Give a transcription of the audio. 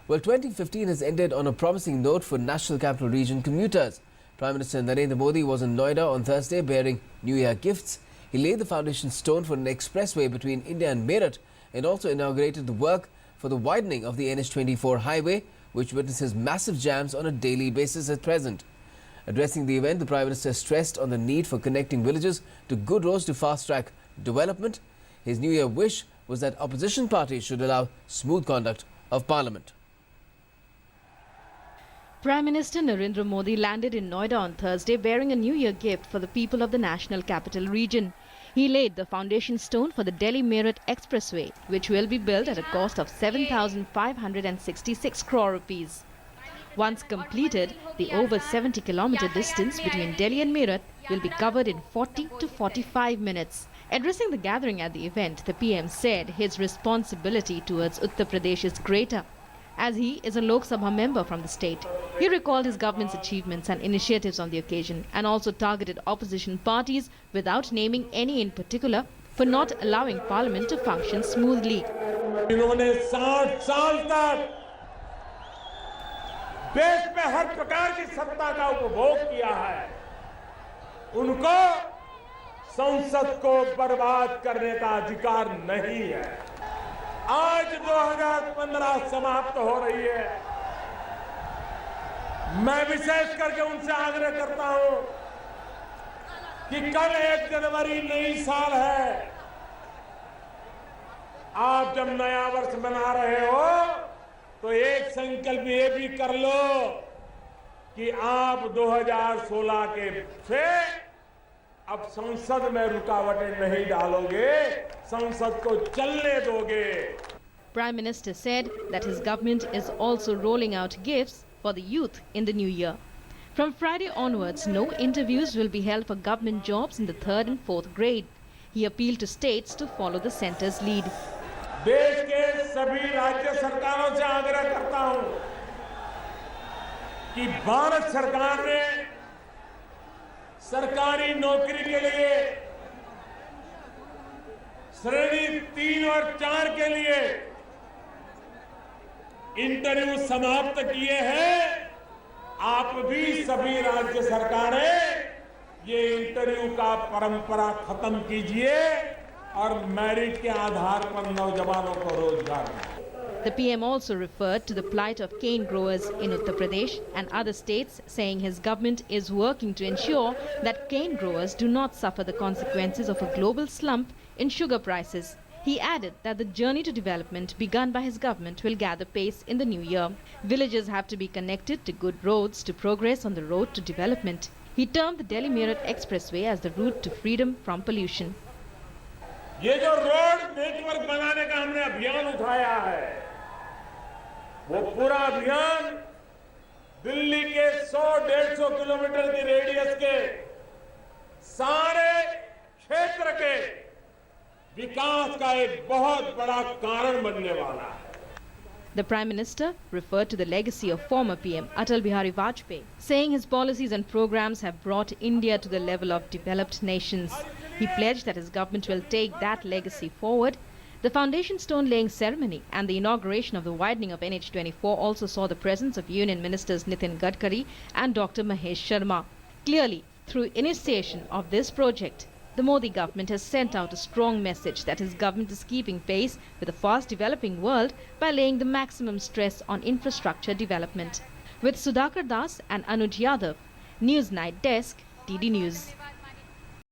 Well, 2015 has ended on a promising note for National Capital Region commuters. Prime Minister Narendra Modi was in Noida on Thursday bearing New Year gifts. He laid the foundation stone for an expressway between India and Meerut and also inaugurated the work for the widening of the NH24 highway, which witnesses massive jams on a daily basis at present. Addressing the event, the Prime Minister stressed on the need for connecting villages to good roads to fast-track development. His New Year wish was that opposition parties should allow smooth conduct of Parliament. Prime Minister Narendra Modi landed in Noida on Thursday bearing a New Year gift for the people of the National Capital Region. He laid the foundation stone for the Delhi-Meerut Expressway, which will be built at a cost of 7,566 crore rupees. Once completed, the over 70-kilometer distance between Delhi and Meerut will be covered in 40 to 45 minutes. Addressing the gathering at the event, the PM said his responsibility towards Uttar Pradesh is greater, as he is a Lok Sabha member from the state. He recalled his government's achievements and initiatives on the occasion and also targeted opposition parties without naming any in particular for not allowing Parliament to function smoothly. इन्होंने 60 साल तक देश में हर प्रकार की सत्ता का उपभोग किया है। उनको संसद को बर्बाद करने का अधिकार नहीं है। आज 2015 समाप्त हो रही है। मैं विशेष करके उनसे आग्रह करता हूं कि कल 1 जनवरी नई साल है। आप जब नया वर्ष मना रहे हो तो एक संकल्प ये भी कर लो कि आप 2016 के से अब संसद में रुकावटें नहीं डालोगे, संसद को चलने दोगे। Prime Minister said that his government is also rolling out gifts for the youth in the new year. From Friday onwards, no interviews will be held for government jobs in the 3rd and 4th grade. He appealed to states to follow the centre's lead. देश के सभी राज्य सरकारों से आग्रह करता हूं कि भारत सरकार ने सरकारी नौकरी के लिए श्रेणी 3 और 4 के लिए इंटरव्यू समाप्त किए हैं। आप भी सभी राज्य सरकारें ये इंटरव्यू का परंपरा खत्म कीजिए और मेरिट के आधार पर नौजवानों को रोजगार दें। The PM also referred to the plight of cane growers in Uttar Pradesh and other states, saying his government is working to ensure that cane growers do not suffer the consequences of a global slump in sugar prices. He added that the journey to development begun by his government will gather pace in the new year. Villages have to be connected to good roads to progress on the road to development. He termed the Delhi-Meerut Expressway as the route to freedom from pollution. ये जो road network बनाने का हमने अभियान उठाया है, वो पूरा अभियान दिल्ली के 100-150 किलोमीटर की रेडियस के सारे क्षेत्र के विकास का एक बहुत बड़ा कारण बनने वाला है। The Prime Minister referred to the legacy of former PM Atal Bihari Vajpayee, saying his policies and programs have brought India to the level of developed nations. He pledged that his government will take that legacy forward. The foundation stone laying ceremony and the inauguration of the widening of NH24 also saw the presence of Union Ministers Nitin Gadkari and Dr. Mahesh Sharma. Clearly, through initiation of this project, the Modi government has sent out a strong message that his government is keeping pace with the fast-developing world by laying the maximum stress on infrastructure development. With Sudhakar Das and Anuj Yadav, News Night Desk, DD News.